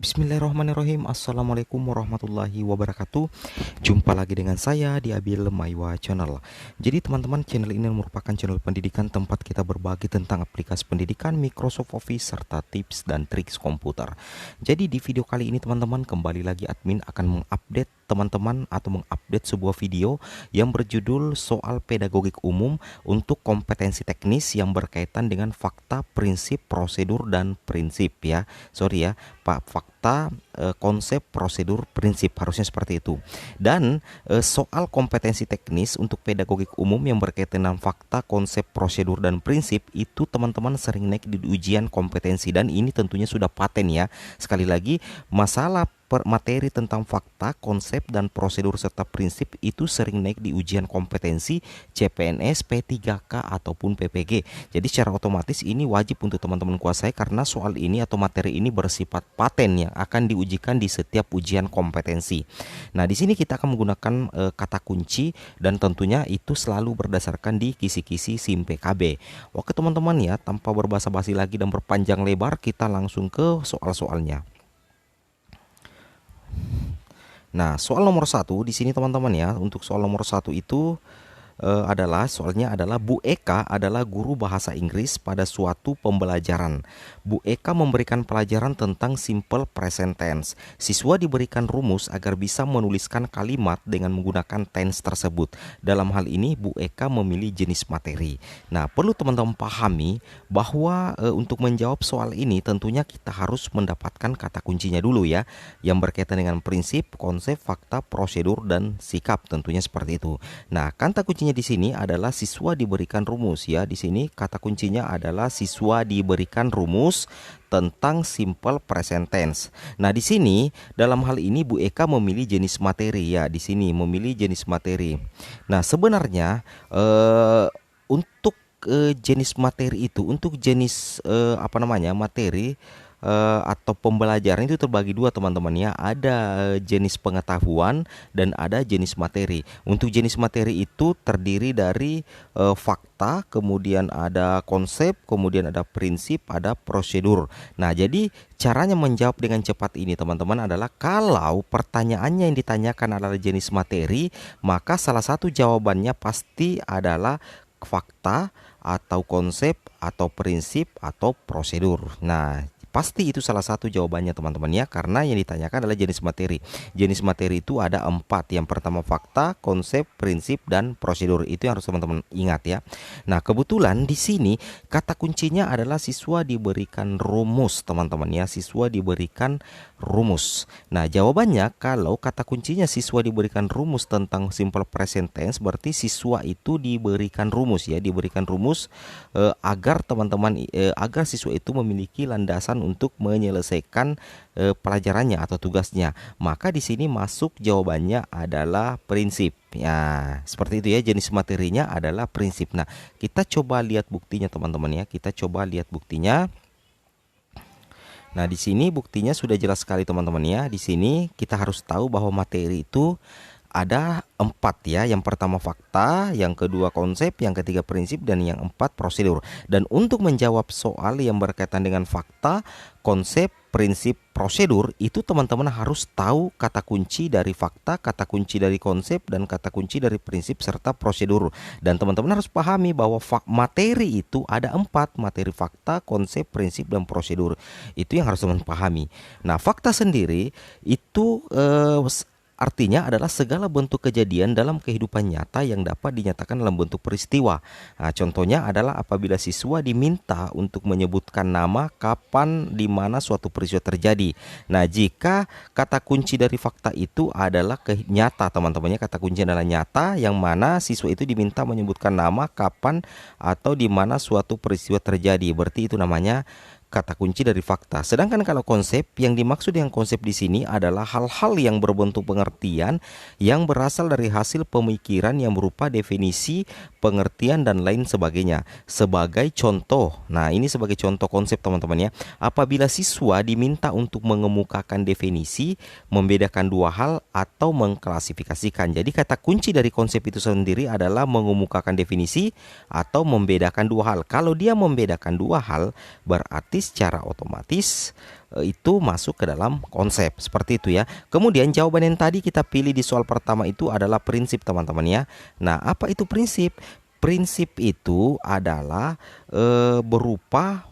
Bismillahirrahmanirrahim. Assalamualaikum warahmatullahi wabarakatuh. Jumpa lagi dengan saya di Abil Maiwa Channel. Jadi teman-teman, channel ini merupakan channel pendidikan tempat kita berbagi tentang aplikasi pendidikan, Microsoft Office, serta tips dan triks komputer. Jadi di video kali ini teman-teman, kembali lagi admin akan mengupdate teman-teman atau mengupdate sebuah video yang berjudul soal pedagogik umum untuk kompetensi teknis yang berkaitan dengan fakta, prinsip, prosedur, dan prinsip ya. Sorry ya, Pak, fakta, konsep, prosedur, prinsip, harusnya seperti itu. Dan soal kompetensi teknis untuk pedagogik umum yang berkaitan dengan fakta, konsep, prosedur, dan prinsip itu teman-teman sering naik di ujian kompetensi, dan ini tentunya sudah paten ya. Sekali lagi, masalah materi tentang fakta, konsep, dan prosedur serta prinsip itu sering naik di ujian kompetensi CPNS, P3K, ataupun PPG. Jadi secara otomatis ini wajib untuk teman-teman kuasai karena soal ini atau materi ini bersifat paten yang akan diujikan di setiap ujian kompetensi. Nah, di sini kita akan menggunakan kata kunci dan tentunya itu selalu berdasarkan di kisi-kisi SIM PKB. Oke teman-teman ya, tanpa berbasa-basi lagi dan berpanjang lebar, kita langsung ke soal-soalnya. Nah, soal nomor 1 di sini teman-teman ya, untuk soal nomor 1 itu soalnya adalah Bu Eka adalah guru bahasa Inggris pada suatu pembelajaran. Bu Eka memberikan pelajaran tentang simple present tense. Siswa diberikan rumus agar bisa menuliskan kalimat dengan menggunakan tense tersebut. Dalam hal ini Bu Eka memilih jenis materi. Nah, perlu teman-teman pahami bahwa untuk menjawab soal ini tentunya kita harus mendapatkan kata kuncinya dulu ya, yang berkaitan dengan prinsip, konsep, fakta, prosedur, dan sikap, tentunya seperti itu. Nah, kata kunci di sini adalah siswa diberikan rumus ya. Di sini kata kuncinya adalah siswa diberikan rumus tentang simple present tense. Nah, di sini dalam hal ini Bu Eka memilih jenis materi ya. Di sini memilih jenis materi. Nah, sebenarnya untuk jenis materi itu, untuk jenis materi atau pembelajaran itu terbagi dua teman-teman ya. Ada jenis pengetahuan dan ada jenis materi. Untuk jenis materi itu terdiri dari fakta, kemudian ada konsep, kemudian ada prinsip, ada prosedur. Nah, jadi caranya menjawab dengan cepat ini teman-teman adalah kalau pertanyaannya yang ditanyakan adalah jenis materi, maka salah satu jawabannya pasti adalah fakta atau konsep atau prinsip atau prosedur. Nah, pasti itu salah satu jawabannya teman-teman ya, karena yang ditanyakan adalah jenis materi. Jenis materi itu ada 4. Yang pertama fakta, konsep, prinsip, dan prosedur. Itu yang harus teman-teman ingat ya. Nah, kebetulan di sini kata kuncinya adalah siswa diberikan rumus teman-teman ya. Siswa diberikan rumus. Nah, jawabannya kalau kata kuncinya siswa diberikan rumus tentang simple present tense, berarti siswa itu diberikan rumus ya, diberikan rumus agar teman-teman agar siswa itu memiliki landasan untuk menyelesaikan pelajarannya atau tugasnya. Maka di sini masuk jawabannya adalah prinsip. Ya, seperti itu ya, jenis materinya adalah prinsip. Nah, kita coba lihat buktinya teman-teman ya. Kita coba lihat buktinya. Nah, di sini buktinya sudah jelas sekali teman-teman ya. Di sini kita harus tahu bahwa materi itu ada 4 ya. Yang pertama fakta, yang kedua konsep, yang ketiga prinsip, dan yang 4 prosedur. Dan untuk menjawab soal yang berkaitan dengan fakta, konsep, prinsip, prosedur, itu teman-teman harus tahu kata kunci dari fakta, kata kunci dari konsep, dan kata kunci dari prinsip serta prosedur. Dan teman-teman harus pahami bahwa materi itu ada 4, materi fakta, konsep, prinsip, dan prosedur. Itu yang harus teman pahami. Nah, fakta sendiri itu artinya adalah segala bentuk kejadian dalam kehidupan nyata yang dapat dinyatakan dalam bentuk peristiwa. Nah, contohnya adalah apabila siswa diminta untuk menyebutkan nama, kapan, di mana suatu peristiwa terjadi. Nah, jika kata kunci dari fakta itu adalah nyata teman-temannya, kata kunci adalah nyata, yang mana siswa itu diminta menyebutkan nama, kapan, atau di mana suatu peristiwa terjadi. Berarti itu namanya kata kunci dari fakta. Sedangkan kalau konsep, yang dimaksud dengan konsep di sini adalah hal-hal yang berbentuk pengertian yang berasal dari hasil pemikiran yang berupa definisi, pengertian, dan lain sebagainya. Sebagai contoh, nah ini sebagai contoh konsep teman-teman ya. Apabila siswa diminta untuk mengemukakan definisi, membedakan dua hal, atau mengklasifikasikan. Jadi kata kunci dari konsep itu sendiri adalah mengemukakan definisi atau membedakan dua hal. Kalau dia membedakan dua hal, berarti secara otomatis itu masuk ke dalam konsep seperti itu ya. Kemudian jawaban yang tadi kita pilih di soal pertama itu adalah prinsip teman-teman ya. Nah, apa itu prinsip? Prinsip itu adalah berupa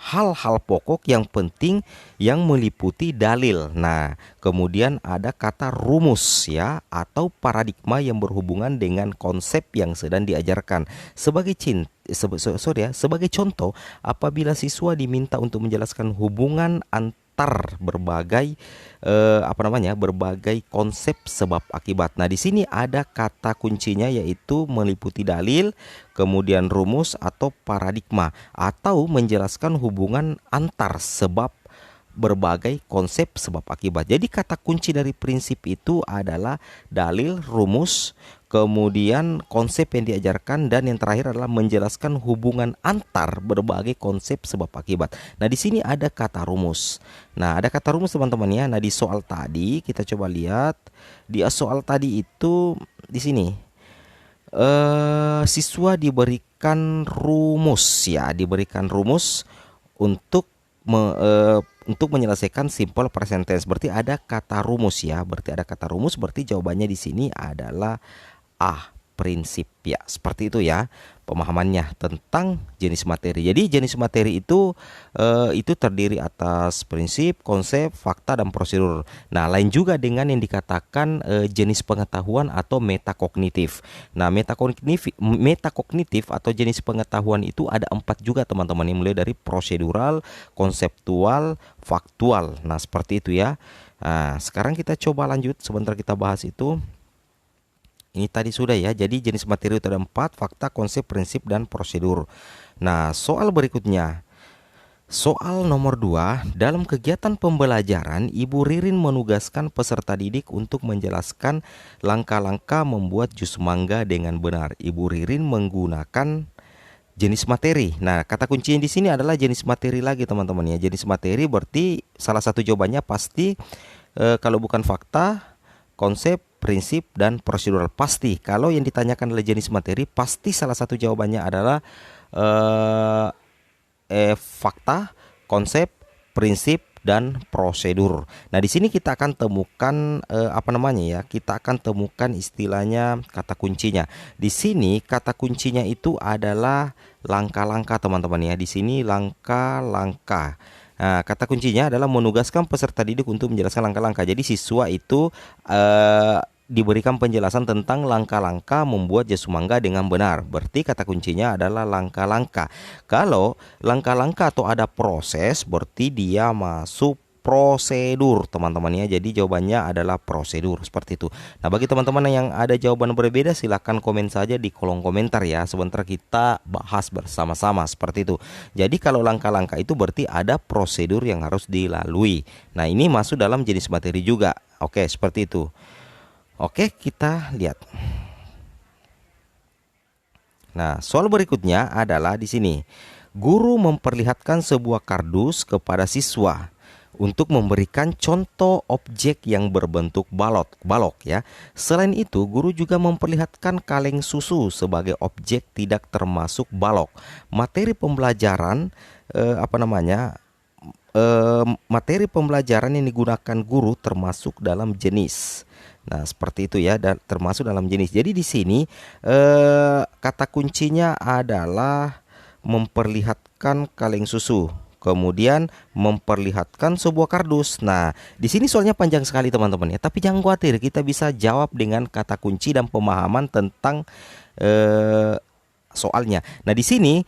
hal-hal pokok yang penting yang meliputi dalil. Nah, kemudian ada kata rumus ya atau paradigma yang berhubungan dengan konsep yang sedang diajarkan. Sebagai contoh, apabila siswa diminta untuk menjelaskan hubungan antar berbagai konsep sebab akibat. Nah, di sini ada kata kuncinya yaitu meliputi dalil, kemudian rumus atau paradigma atau menjelaskan hubungan antar sebab berbagai konsep sebab akibat. Jadi kata kunci dari prinsip itu adalah dalil, rumus, kemudian konsep yang diajarkan, dan yang terakhir adalah menjelaskan hubungan antar berbagai konsep sebab akibat. Nah, di sini ada kata rumus. Nah, ada kata rumus teman-teman ya. Nah, di soal tadi kita coba lihat. Di soal tadi itu di sini siswa diberikan rumus ya, diberikan rumus untuk menyelesaikan simple present tense. Berarti ada kata rumus ya. Berarti ada kata rumus. Berarti jawabannya di sini adalah A, prinsip ya. Seperti itu ya pemahamannya tentang jenis materi. Jadi jenis materi itu terdiri atas prinsip, konsep, fakta, dan prosedur. Nah, lain juga dengan yang dikatakan jenis pengetahuan atau metakognitif. Nah, metakognitif atau jenis pengetahuan itu ada 4 juga teman-teman, yang mulai dari prosedural, konseptual, faktual. Nah, seperti itu ya. Nah, sekarang kita coba lanjut, sebentar kita bahas itu. Ini tadi sudah ya. Jadi jenis materi itu ada 4: fakta, konsep, prinsip, dan prosedur. Nah, soal berikutnya. Soal nomor 2, dalam kegiatan pembelajaran, Ibu Ririn menugaskan peserta didik untuk menjelaskan langkah-langkah membuat jus mangga dengan benar. Ibu Ririn menggunakan jenis materi. Nah, kata kuncinya di sini adalah jenis materi lagi teman-teman ya. Jenis materi berarti salah satu jawabannya pasti kalau bukan fakta, konsep, prinsip, dan prosedural. Pasti kalau yang ditanyakan adalah jenis materi, pasti salah satu jawabannya adalah fakta, konsep, prinsip, dan prosedur. Nah, di sini kita akan temukan kita akan temukan istilahnya kata kuncinya. Di sini kata kuncinya itu adalah langkah-langkah teman-teman ya. Di sini langkah-langkah. Nah, kata kuncinya adalah menugaskan peserta didik untuk menjelaskan langkah-langkah. Jadi siswa itu diberikan penjelasan tentang langkah-langkah membuat jas mangga dengan benar. Berarti kata kuncinya adalah langkah-langkah. Kalau langkah-langkah atau ada proses, berarti dia masuk prosedur teman-teman ya. Jadi jawabannya adalah prosedur, seperti itu. Nah, bagi teman-teman yang ada jawaban berbeda, silahkan komen saja di kolom komentar ya. Sebentar kita bahas bersama-sama, seperti itu. Jadi kalau langkah-langkah itu berarti ada prosedur yang harus dilalui. Nah, ini masuk dalam jenis materi juga. Oke, seperti itu. Oke, kita lihat. Nah, soal berikutnya adalah di sini. Guru memperlihatkan sebuah kardus kepada siswa untuk memberikan contoh objek yang berbentuk balok ya. Selain itu, guru juga memperlihatkan kaleng susu sebagai objek tidak termasuk balok. Materi pembelajaran materi pembelajaran yang digunakan guru termasuk dalam jenis. Nah, seperti itu ya, dan termasuk dalam jenis. Jadi di sini kata kuncinya adalah memperlihatkan kaleng susu, kemudian memperlihatkan sebuah kardus. Nah, di sini soalnya panjang sekali teman-teman ya, tapi jangan khawatir, kita bisa jawab dengan kata kunci dan pemahaman tentang soalnya. Nah, di sini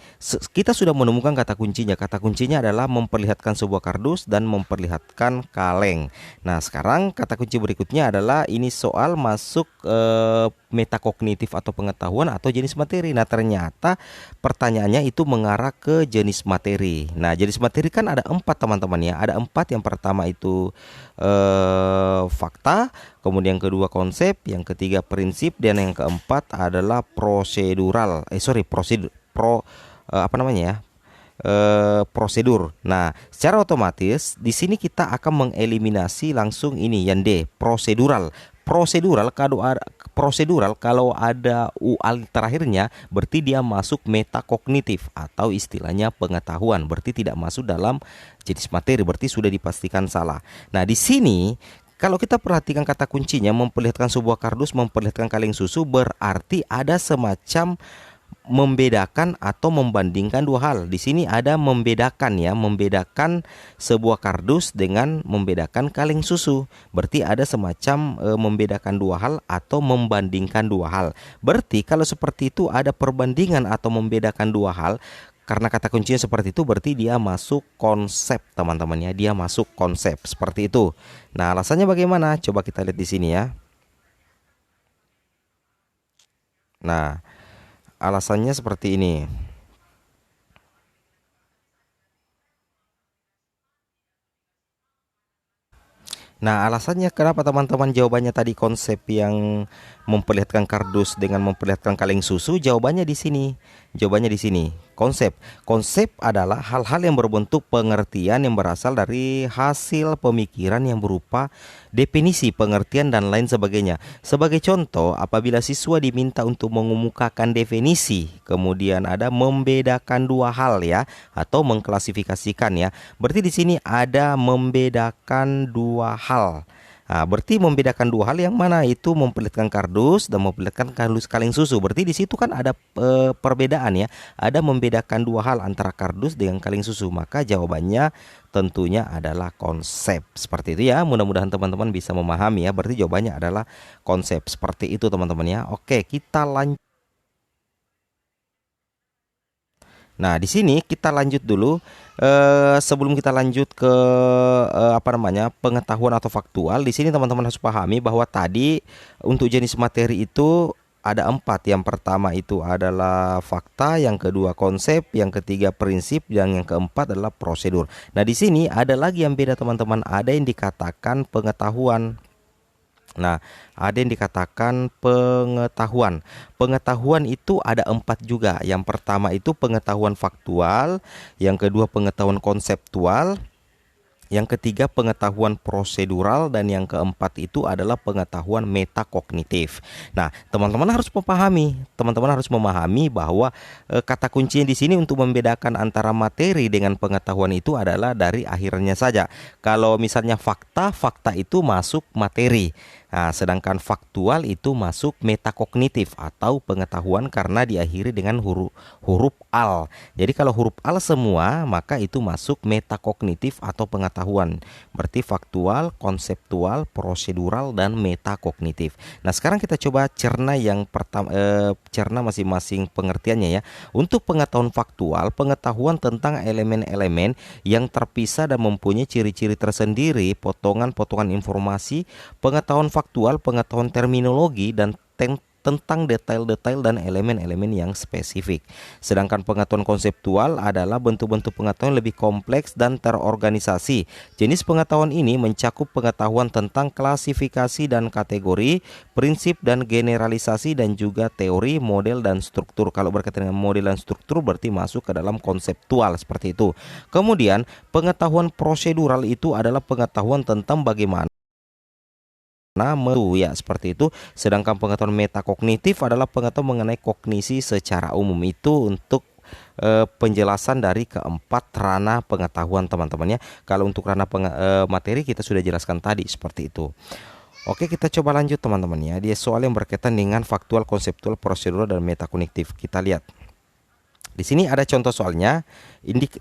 kita sudah menemukan kata kuncinya. Kata kuncinya adalah memperlihatkan sebuah kardus dan memperlihatkan kaleng. Nah, sekarang kata kunci berikutnya adalah ini soal masuk metakognitif atau pengetahuan atau jenis materi. Nah, ternyata pertanyaannya itu mengarah ke jenis materi. Nah, jenis materi kan ada 4 teman-teman ya. Ada 4. Yang pertama itu fakta, kemudian kedua konsep, yang ketiga prinsip, dan yang keempat adalah prosedural. Prosedur. Nah, secara otomatis di sini kita akan mengeliminasi langsung ini yang D, prosedural. Prosedural kalau ada u al terakhirnya berarti dia masuk metakognitif atau istilahnya pengetahuan, berarti tidak masuk dalam jenis materi, berarti sudah dipastikan salah. Nah, di sini kalau kita perhatikan kata kuncinya memperlihatkan sebuah kardus, memperlihatkan kaleng susu, berarti ada semacam membedakan atau membandingkan dua hal. Di sini ada membedakan ya, membedakan sebuah kardus dengan membedakan kaleng susu. Berarti ada semacam membedakan dua hal atau membandingkan dua hal. Berarti kalau seperti itu ada perbandingan atau membedakan dua hal. Karena kata kuncinya seperti itu berarti dia masuk konsep teman-teman ya, dia masuk konsep seperti itu. Nah, alasannya bagaimana? Coba kita lihat di sini ya. Nah, alasannya seperti ini. Nah, alasannya kenapa teman-teman jawabannya tadi konsep yang memperlihatkan kardus dengan memperlihatkan kaleng susu, jawabannya di sini. Jawabannya di sini. Konsep. Konsep adalah hal-hal yang berbentuk pengertian yang berasal dari hasil pemikiran yang berupa definisi, pengertian dan lain sebagainya. Sebagai contoh, apabila siswa diminta untuk mengemukakan definisi, kemudian ada membedakan dua hal ya atau mengklasifikasikan ya. Berarti di sini ada membedakan dua hal. Nah, berarti membedakan dua hal yang mana itu memperlihatkan kardus dan memperlihatkan kardus kaleng susu. Berarti di situ kan ada perbedaan ya. Ada membedakan dua hal antara kardus dengan kaleng susu. Maka jawabannya tentunya adalah konsep. Seperti itu ya. Mudah-mudahan teman-teman bisa memahami ya. Berarti jawabannya adalah konsep. Seperti itu teman-teman ya. Oke, kita lanjut. Nah, di sini kita lanjut dulu. Sebelum kita lanjut ke apa namanya pengetahuan atau faktual, di sini teman-teman harus pahami bahwa tadi untuk jenis materi itu ada empat. Yang pertama itu adalah fakta, yang kedua konsep, yang ketiga prinsip, dan yang keempat adalah prosedur. Nah, di sini ada lagi yang beda teman-teman. Ada yang dikatakan pengetahuan. Nah, ada yang dikatakan pengetahuan. Pengetahuan itu ada empat juga. Yang pertama itu pengetahuan faktual, yang kedua pengetahuan konseptual, yang ketiga pengetahuan prosedural, dan yang keempat itu adalah pengetahuan metakognitif. Nah, teman-teman harus memahami bahwa kata kuncinya di sini untuk membedakan antara materi dengan pengetahuan itu adalah dari akhirnya saja. Kalau misalnya fakta, fakta itu masuk materi. Nah, sedangkan faktual itu masuk metakognitif atau pengetahuan karena diakhiri dengan huruf al. Jadi kalau huruf al semua maka itu masuk metakognitif atau pengetahuan. Berarti faktual, konseptual, prosedural dan metakognitif. Nah, sekarang kita coba cerna yang pertama, cerna masing-masing pengertiannya ya. Untuk pengetahuan faktual, pengetahuan tentang elemen-elemen yang terpisah dan mempunyai ciri-ciri tersendiri, potongan-potongan informasi. Pengetahuan faktual, pengetahuan terminologi dan tentang detail-detail dan elemen-elemen yang spesifik. Sedangkan pengetahuan konseptual adalah bentuk-bentuk pengetahuan lebih kompleks dan terorganisasi. Jenis pengetahuan ini mencakup pengetahuan tentang klasifikasi dan kategori, prinsip dan generalisasi, dan juga teori, model dan struktur. Kalau berkaitan dengan model dan struktur berarti masuk ke dalam konseptual seperti itu. Kemudian pengetahuan prosedural itu adalah pengetahuan tentang bagaimana ya seperti itu. Sedangkan pengetahuan metakognitif adalah pengetahuan mengenai kognisi secara umum. Itu untuk penjelasan dari keempat ranah pengetahuan teman-teman ya. Kalau untuk ranah materi kita sudah jelaskan tadi seperti itu. Oke, kita coba lanjut teman-teman ya. Dia soal yang berkaitan dengan faktual, konseptual, prosedural dan metakognitif. Kita lihat. Di sini ada contoh soalnya.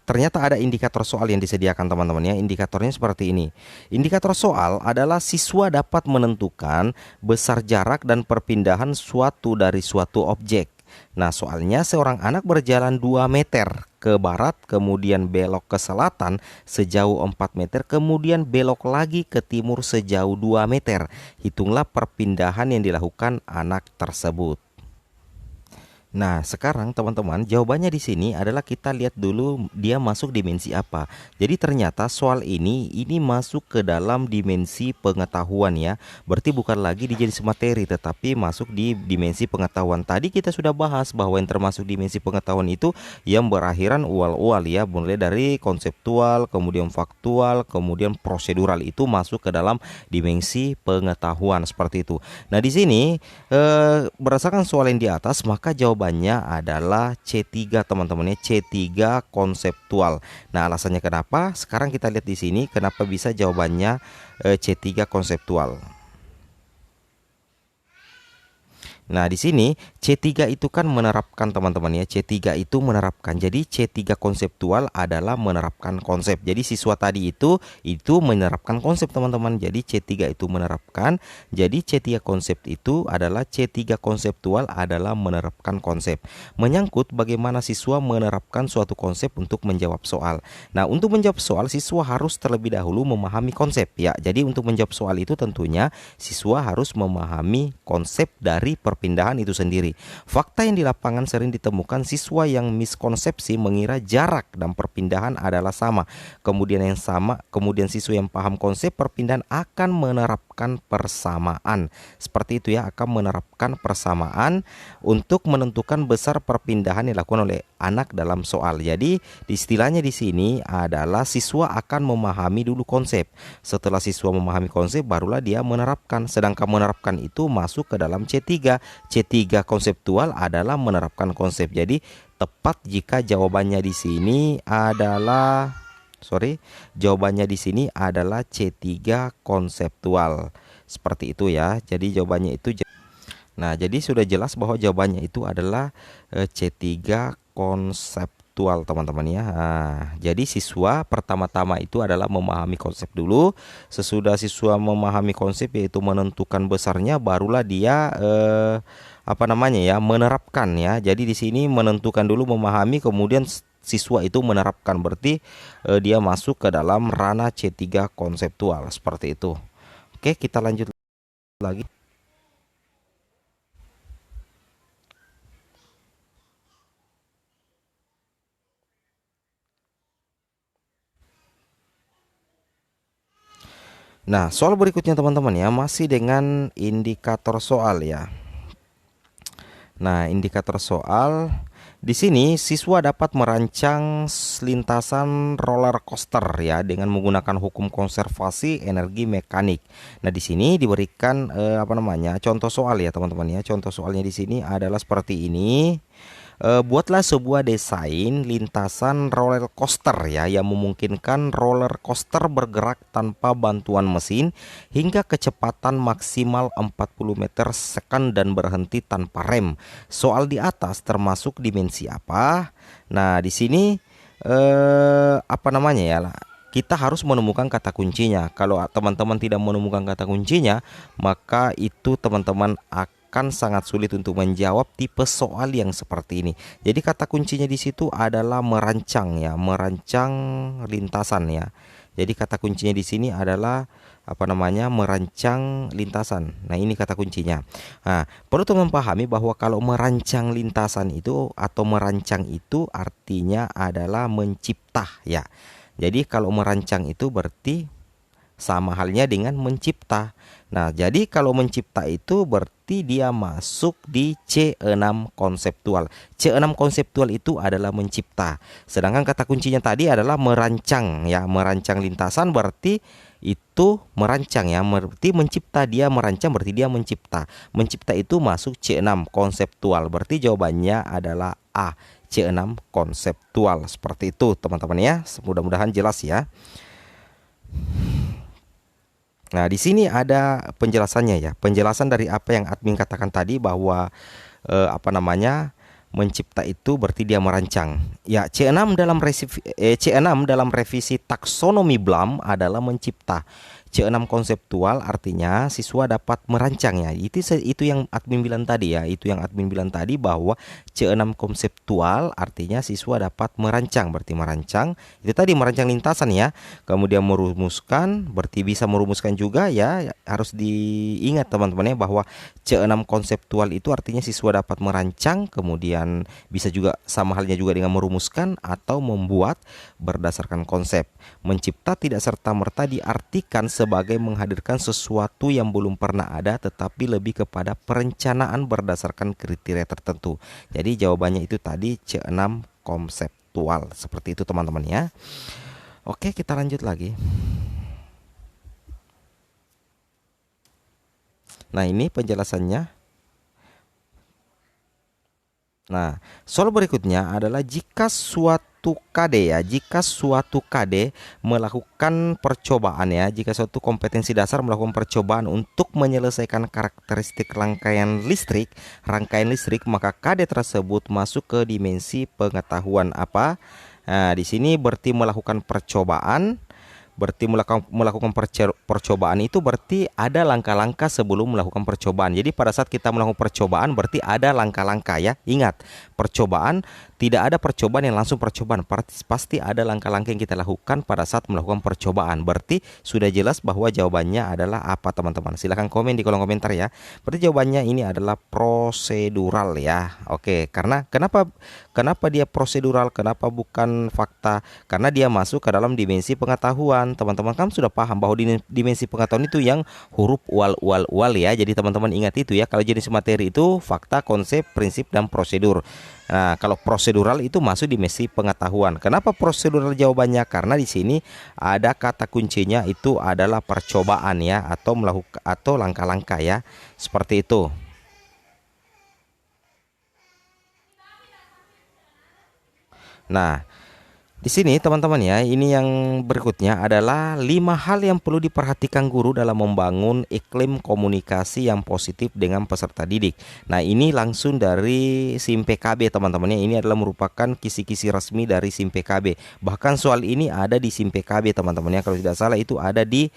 Ternyata ada indikator soal yang disediakan teman-teman ya. Indikatornya seperti ini. Indikator soal adalah siswa dapat menentukan besar jarak dan perpindahan suatu dari suatu objek. Nah, soalnya seorang anak berjalan 2 meter ke barat, kemudian belok ke selatan sejauh 4 meter, kemudian belok lagi ke timur sejauh 2 meter. Hitunglah perpindahan yang dilakukan anak tersebut. Nah, sekarang teman-teman, jawabannya di sini adalah kita lihat dulu dia masuk dimensi apa. Jadi ternyata soal ini masuk ke dalam dimensi pengetahuan ya. Berarti bukan lagi di jenis materi tetapi masuk di dimensi pengetahuan. Tadi kita sudah bahas bahwa yang termasuk dimensi pengetahuan itu yang berakhiran ual-ual ya, mulai dari konseptual, kemudian faktual, kemudian prosedural itu masuk ke dalam dimensi pengetahuan seperti itu. Nah, di sini berdasarkan soal yang di atas, maka jawabannya adalah C3 teman-teman ya, C3 konseptual. Nah, alasannya kenapa? Sekarang kita lihat di sini kenapa bisa jawabannya C3 konseptual. Nah, di sini C3 itu kan menerapkan teman-teman ya. C3 itu menerapkan. Jadi C3 konseptual adalah menerapkan konsep. Jadi siswa tadi itu menerapkan konsep teman-teman. Jadi C3 itu menerapkan. Jadi C3 konsep itu adalah C3 konseptual adalah menerapkan konsep. Menyangkut bagaimana siswa menerapkan suatu konsep untuk menjawab soal. Nah, untuk menjawab soal siswa harus terlebih dahulu memahami konsep ya. Jadi untuk menjawab soal itu tentunya siswa harus memahami konsep dari perpindahan itu sendiri. Fakta yang di lapangan sering ditemukan siswa yang miskonsepsi mengira jarak dan perpindahan adalah sama. Kemudian siswa yang paham konsep perpindahan akan menerapkan persamaan. Seperti itu ya, akan menerapkan persamaan untuk menentukan besar perpindahan yang dilakukan oleh anak dalam soal. Jadi, istilahnya di sini adalah siswa akan memahami dulu konsep. Setelah siswa memahami konsep barulah dia menerapkan. Sedangkan menerapkan itu masuk ke dalam C3. C3 konseptual adalah menerapkan konsep. Jadi tepat jika jawabannya di sini adalah jawabannya di sini adalah C3 konseptual. Seperti itu ya. Jadi jawabannya itu. Nah, jadi sudah jelas bahwa jawabannya itu adalah C3 konseptual teman-teman ya. Nah, jadi siswa pertama-tama itu adalah memahami konsep dulu. Sesudah siswa memahami konsep yaitu menentukan besarnya, barulah dia menerapkan ya. Jadi di sini menentukan dulu, memahami, kemudian siswa itu menerapkan. Berarti dia masuk ke dalam ranah C3 konseptual seperti itu. Oke, kita lanjut lagi. Nah, soal berikutnya teman-teman ya, masih dengan indikator soal ya. Nah, indikator soal di sini siswa dapat merancang lintasan roller coaster ya dengan menggunakan hukum konservasi energi mekanik. Nah, di sini diberikan contoh soal ya teman-teman ya. Contoh soalnya di sini adalah seperti ini. Buatlah sebuah desain lintasan roller coaster ya yang memungkinkan roller coaster bergerak tanpa bantuan mesin hingga kecepatan maksimal 40 meter second dan berhenti tanpa rem. Soal di atas termasuk dimensi apa? Nah, di sini kita harus menemukan kata kuncinya. Kalau teman-teman tidak menemukan kata kuncinya, maka itu teman-teman akan sangat sulit untuk menjawab tipe soal yang seperti ini. Jadi kata kuncinya di situ adalah merancang ya, merancang lintasan ya. Jadi kata kuncinya di sini adalah merancang lintasan. Nah, ini kata kuncinya. Nah, perlu teman pahami bahwa kalau merancang lintasan itu atau merancang itu artinya adalah mencipta ya. Jadi kalau merancang itu berarti sama halnya dengan mencipta. Nah, jadi kalau mencipta itu berarti dia masuk di C6 konseptual. C6 konseptual itu adalah mencipta. Sedangkan kata kuncinya tadi adalah merancang ya, merancang lintasan berarti itu merancang ya, berarti mencipta, dia merancang berarti dia mencipta. Mencipta itu masuk C6 konseptual. Berarti jawabannya adalah A, C6 konseptual. Seperti itu teman-teman ya. Mudah-mudahan jelas ya. Nah, di sini ada penjelasannya ya. Penjelasan dari apa yang admin katakan tadi bahwa mencipta itu berarti dia merancang. Ya, C6 dalam revisi taksonomi Bloom adalah mencipta. C6 konseptual artinya siswa dapat merancang ya. Itu yang admin bilang tadi ya. Itu yang admin bilang tadi bahwa C6 konseptual artinya siswa dapat merancang. Berarti merancang itu tadi merancang lintasan ya. Kemudian merumuskan berarti bisa merumuskan juga ya. Harus diingat teman-teman ya bahwa C6 konseptual itu artinya siswa dapat merancang, kemudian bisa juga sama halnya juga dengan merumuskan atau membuat berdasarkan konsep. Mencipta tidak serta-merta diartikan sebagai menghadirkan sesuatu yang belum pernah ada, tetapi lebih kepada perencanaan berdasarkan kriteria tertentu. Jadi jawabannya itu tadi C6 konseptual. Seperti itu teman-teman ya. Oke, kita lanjut lagi. Nah, ini penjelasannya. Nah, soal berikutnya adalah jika suatu KD ya, jika suatu KD melakukan percobaan ya, jika suatu kompetensi dasar melakukan percobaan untuk menyelesaikan karakteristik rangkaian listrik, maka KD tersebut masuk ke dimensi pengetahuan apa? Nah, di sini berarti melakukan percobaan. Berarti melakukan percobaan itu berarti ada langkah-langkah sebelum melakukan percobaan. Jadi pada saat kita melakukan percobaan berarti ada langkah-langkah ya. Ingat, percobaan tidak ada percobaan yang langsung percobaan. Pasti ada langkah-langkah yang kita lakukan pada saat melakukan percobaan. Berarti sudah jelas bahwa jawabannya adalah apa teman-teman. Silahkan komen di kolom komentar ya. Berarti jawabannya ini adalah prosedural ya. Oke, karena kenapa dia prosedural? Kenapa bukan fakta? Karena dia masuk ke dalam dimensi pengetahuan. Teman-teman kan sudah paham bahwa dimensi pengetahuan itu yang huruf wal ya. Jadi teman-teman ingat itu ya. Kalau jenis materi itu fakta, konsep, prinsip, dan prosedur. Nah, kalau prosedural itu masuk dimensi pengetahuan. Kenapa prosedural jawabannya? Karena di sini ada kata kuncinya itu adalah percobaan ya, atau langkah-langkah ya. Seperti itu. Nah, di sini teman-teman ya, ini yang berikutnya adalah 5 hal yang perlu diperhatikan guru dalam membangun iklim komunikasi yang positif dengan peserta didik. Nah, ini langsung dari SIM PKB teman-teman ya. Ini adalah merupakan kisi-kisi resmi dari SIM PKB. Bahkan soal ini ada di SIM PKB teman-teman ya. Kalau tidak salah itu ada di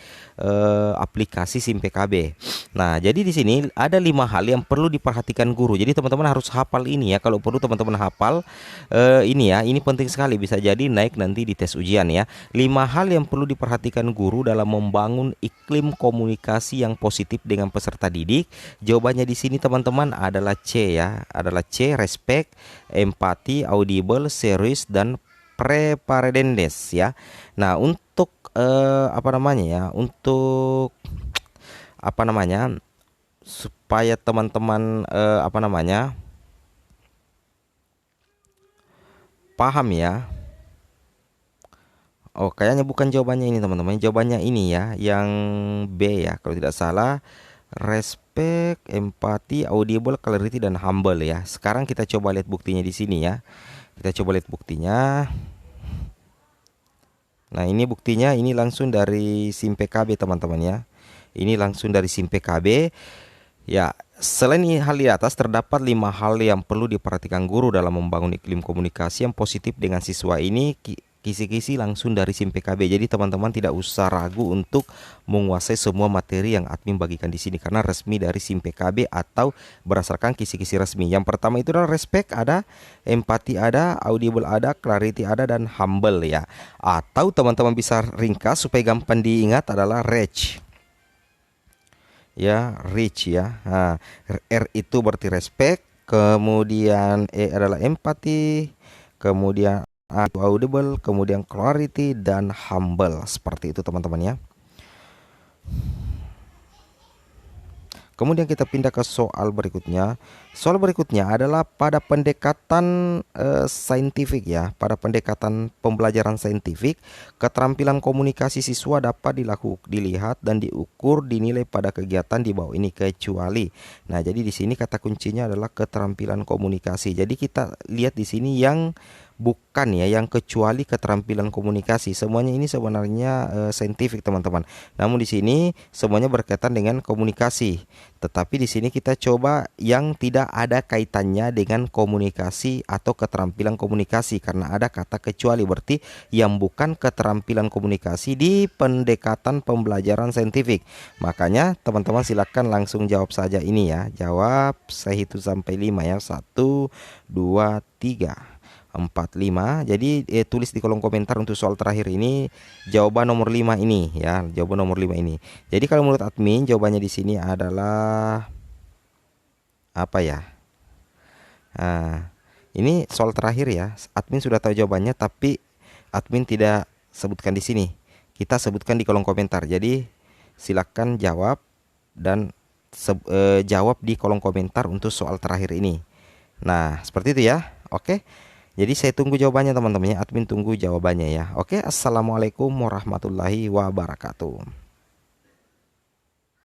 aplikasi SIM PKB. Nah, jadi di sini ada 5 hal yang perlu diperhatikan guru. Jadi teman-teman harus hafal ini ya. Kalau perlu teman-teman hafal ini ya. Ini penting sekali, bisa jadi naik nanti di tes ujian ya. 5 hal yang perlu diperhatikan guru dalam membangun iklim komunikasi yang positif dengan peserta didik. Jawabannya di sini teman-teman adalah C ya. Adalah C, respect, empati, audible, serius, dan preparedness ya. Nah, untuk apa namanya ya? Untuk apa namanya? Supaya teman-teman apa namanya? Paham ya. Oh, kayaknya bukan jawabannya ini teman-teman. Jawabannya ini ya, yang B ya. Kalau tidak salah, respect, empati, audible, clarity, dan humble ya. Sekarang kita coba lihat buktinya di sini ya. Kita coba lihat buktinya. Nah, ini buktinya, ini langsung dari SIM PKB teman-teman ya. Ini langsung dari SIM PKB. Ya, selain hal di atas, terdapat 5 hal yang perlu diperhatikan guru dalam membangun iklim komunikasi yang positif dengan siswa. Ini kisi-kisi langsung dari SIM PKB. Jadi teman-teman tidak usah ragu untuk menguasai semua materi yang admin bagikan di sini karena resmi dari SIM PKB atau berdasarkan kisi-kisi resmi. Yang pertama itu adalah respect ada, empati ada, audible ada, clarity ada, dan humble ya. Atau teman-teman bisa ringkas supaya gampang diingat adalah reach. Ya, reach ya. Nah, R itu berarti respect, kemudian E adalah empati, kemudian A itu audible, kemudian clarity, dan humble. Seperti itu teman-teman ya. Kemudian kita pindah ke soal berikutnya. Soal berikutnya adalah pada pendekatan saintifik ya. Pada pendekatan pembelajaran saintifik, keterampilan komunikasi siswa dapat dilihat dan diukur dinilai pada kegiatan di bawah ini kecuali. Nah, jadi di sini kata kuncinya adalah keterampilan komunikasi. Jadi kita lihat di sini yang bukan ya, yang kecuali keterampilan komunikasi. Semuanya ini sebenarnya saintifik teman-teman. Namun di sini semuanya berkaitan dengan komunikasi. Tetapi di sini kita coba yang tidak ada kaitannya dengan komunikasi atau keterampilan komunikasi, karena ada kata kecuali, berarti yang bukan keterampilan komunikasi di pendekatan pembelajaran saintifik. Makanya teman-teman silakan langsung jawab saja ini ya. Jawab, saya hitung sampai 5 ya. 1, 2, 3, 4, 5. Jadi tulis di kolom komentar untuk soal terakhir ini jawaban nomor 5 ini ya, jawaban nomor 5 ini. Jadi kalau menurut admin jawabannya di sini adalah apa ya? Nah, ini soal terakhir ya. Admin sudah tahu jawabannya tapi admin tidak sebutkan di sini. Kita sebutkan di kolom komentar. Jadi silakan jawab dan jawab di kolom komentar untuk soal terakhir ini. Nah, seperti itu ya. Oke. Jadi saya tunggu jawabannya teman-teman ya. Admin tunggu jawabannya ya. Oke, assalamualaikum warahmatullahi wabarakatuh.